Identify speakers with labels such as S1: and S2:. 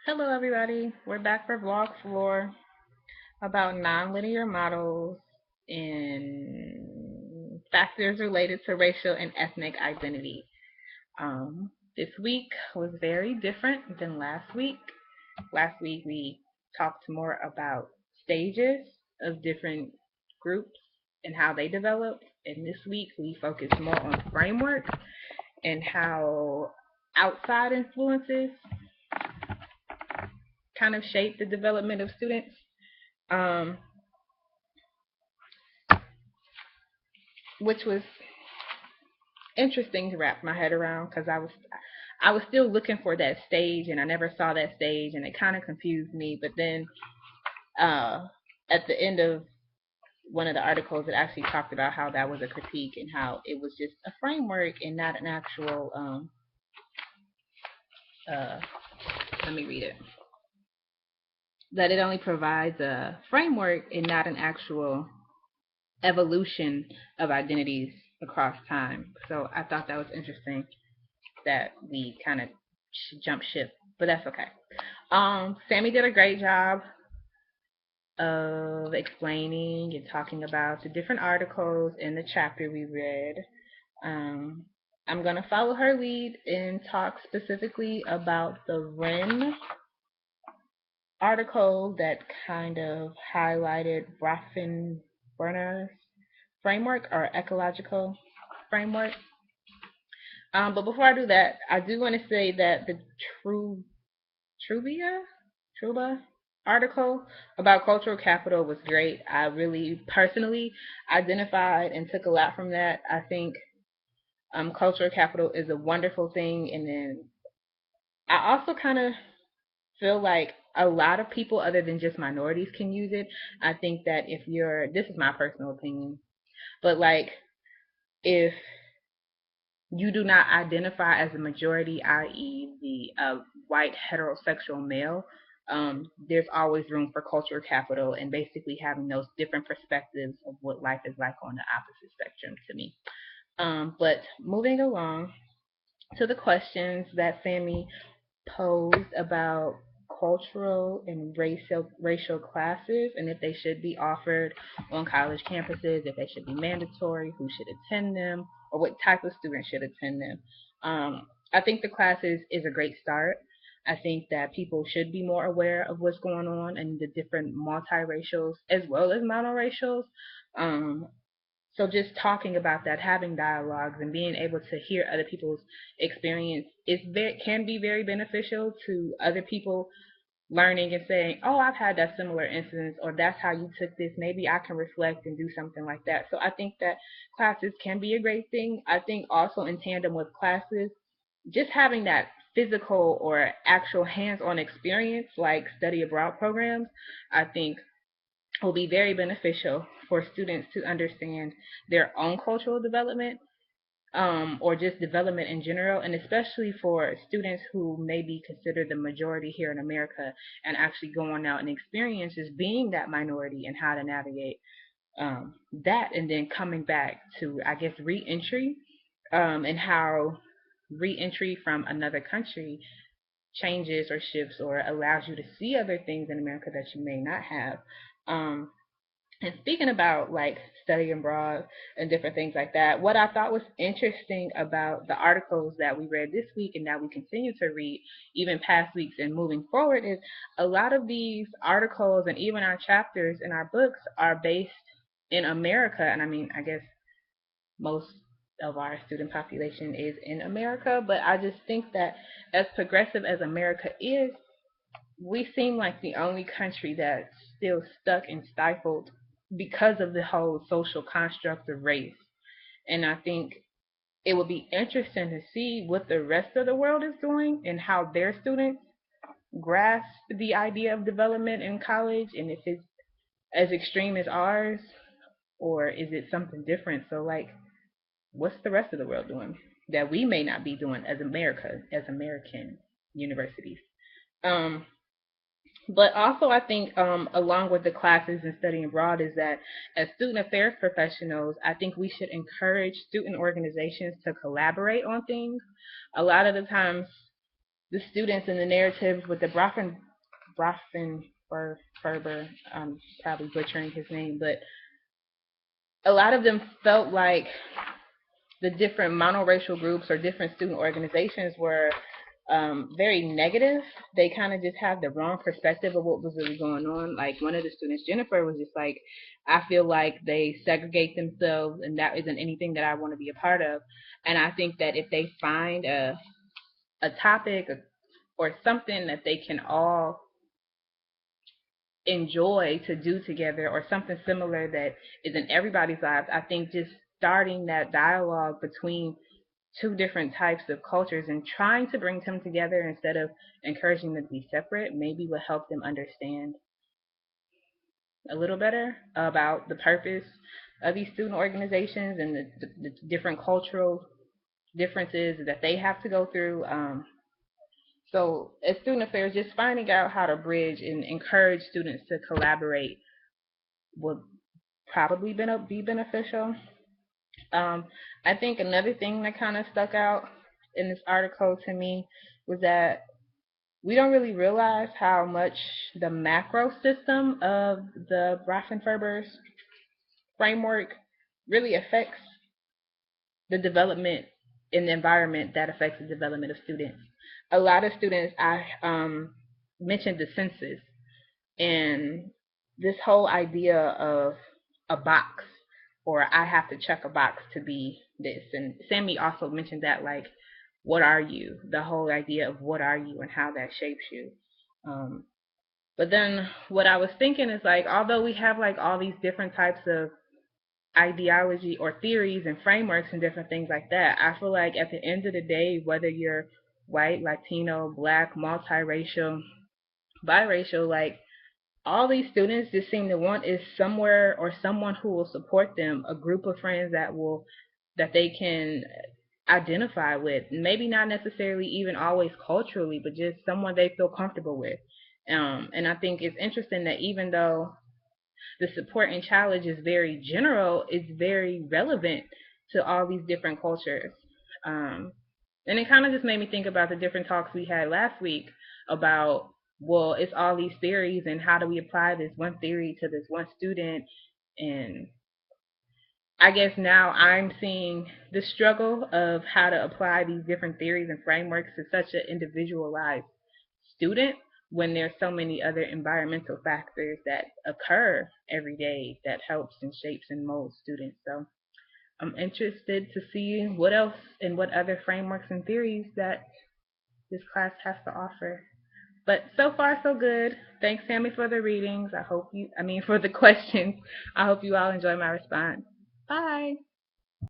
S1: Hello, everybody. We're back for Vlog 4 about nonlinear models and factors related to racial and ethnic identity. This week was very different than last week. Last week we talked more about stages of different groups and how they developed, and this week we focused more on framework and how outside influences kind of shape the development of students. Um, which was interesting to wrap my head around because I was still looking for that stage and I never saw that stage and it kind of confused me. But then uh, at the end of one of the articles, it actually talked about how that was a critique and how it was just a framework and not an actual. Uh, Let me read it. That it only provides a framework and not an actual evolution of identities across time. So I thought that was interesting that we kind of jump ship, but that's okay. Sammy did a great job of explaining and talking about the different articles in the chapter we read. Um, I'm going to follow her lead and talk specifically about the Wren article that kind of highlighted Bronfenbrenner's framework or ecological framework. But before I do that, I do want to say that the True Trubia Truba article about cultural capital was great. I really personally identified and took a lot from that. I think cultural capital is a wonderful thing, and then I also kind of feel like a lot of people other than just minorities can use it. I think that if you're, this is my personal opinion, but like if you do not identify as a majority, i.e., the white heterosexual male, there's always room for cultural capital and basically having those different perspectives of what life is like on the opposite spectrum to me. But moving along to the questions that Sammy posed about cultural and racial classes and if they should be offered on college campuses, if they should be mandatory, who should attend them, or what type of students should attend them. I think the classes is a great start. I think that people should be more aware of what's going on and the different multiracials as well as monoracials. Um, so just talking about that, having dialogues and being able to hear other people's experience can be very beneficial to other people learning and saying, "Oh, I've had that similar instance," or "That's how you took this. Maybe I can reflect and do something like that." So I think that classes can be a great thing. I think also in tandem with classes, just having that physical or actual hands-on experience like study abroad programs, I think will be very beneficial for students to understand their own cultural development, or just development in general, and especially for students who may be considered the majority here in America and actually going out and experiences being that minority and how to navigate that, and then coming back to, I guess, reentry, and how reentry from another country changes or shifts or allows you to see other things in America that you may not have. Um, and speaking about like studying abroad and different things like that, what I thought was interesting about the articles that we read this week and that we continue to read even past weeks and moving forward is a lot of these articles and even our chapters in our books are based in America. And I mean, I guess most of our student population is in America, but I just think that as progressive as America is, we seem like the only country that's still stuck and stifled because of the whole social construct of race. And I think it would be interesting to see what the rest of the world is doing and how their students grasp the idea of development in college and if it's as extreme as ours or is it something different. So like what's the rest of the world doing that we may not be doing as America, as American universities? Um, But also, I think along with the classes and studying abroad, is that as student affairs professionals, I think we should encourage student organizations to collaborate on things. A lot of the times, the students in the narratives with the Brofenferber, I'm probably butchering his name, but a lot of them felt like the different monoracial groups or different student organizations were very negative. They kind of just have the wrong perspective of what was really going on. Like one of the students, Jennifer, was just like, I feel like they segregate themselves, and that isn't anything that I want to be a part of. And I think that if they find a topic or something that they can all enjoy to do together or something similar that is in everybody's lives, I think just starting that dialogue between two different types of cultures and trying to bring them together instead of encouraging them to be separate maybe will help them understand a little better about the purpose of these student organizations and the different cultural differences that they have to go through. So as student affairs, just finding out how to bridge and encourage students to collaborate would probably be beneficial. Um, I think another thing that kind of stuck out in this article to me was that we don't really realize how much the macro system of the Grafenferber's framework really affects the development in the environment that affects the development of students. A lot of students, I mentioned the census and this whole idea of a box or I have to check a box to be this. And Sammy also mentioned that, like, what are you? The whole idea of what are you and how that shapes you. Um, but then what I was thinking is like, although we have like all these different types of ideology or theories and frameworks and different things like that, I feel like at the end of the day, whether you're white, Latino, black, multiracial, biracial, like all these students just seem to want is somewhere or someone who will support them, a group of friends that they can identify with. Maybe not necessarily even always culturally, but just someone they feel comfortable with. And I think it's interesting that even though the support and challenge is very general, it's very relevant to all these different cultures. Um, and it kind of just made me think about the different talks we had last week about, well, it's all these theories and how do we apply this one theory to this one student. And I guess now I'm seeing the struggle of how to apply these different theories and frameworks to such an individualized student when there's so many other environmental factors that occur every day that helps and shapes and molds students. So I'm interested to see what else and what other frameworks and theories that this class has to offer. But so far, so good. Thanks, Sammy, for the readings. For the questions. I hope you all enjoy my response. Bye.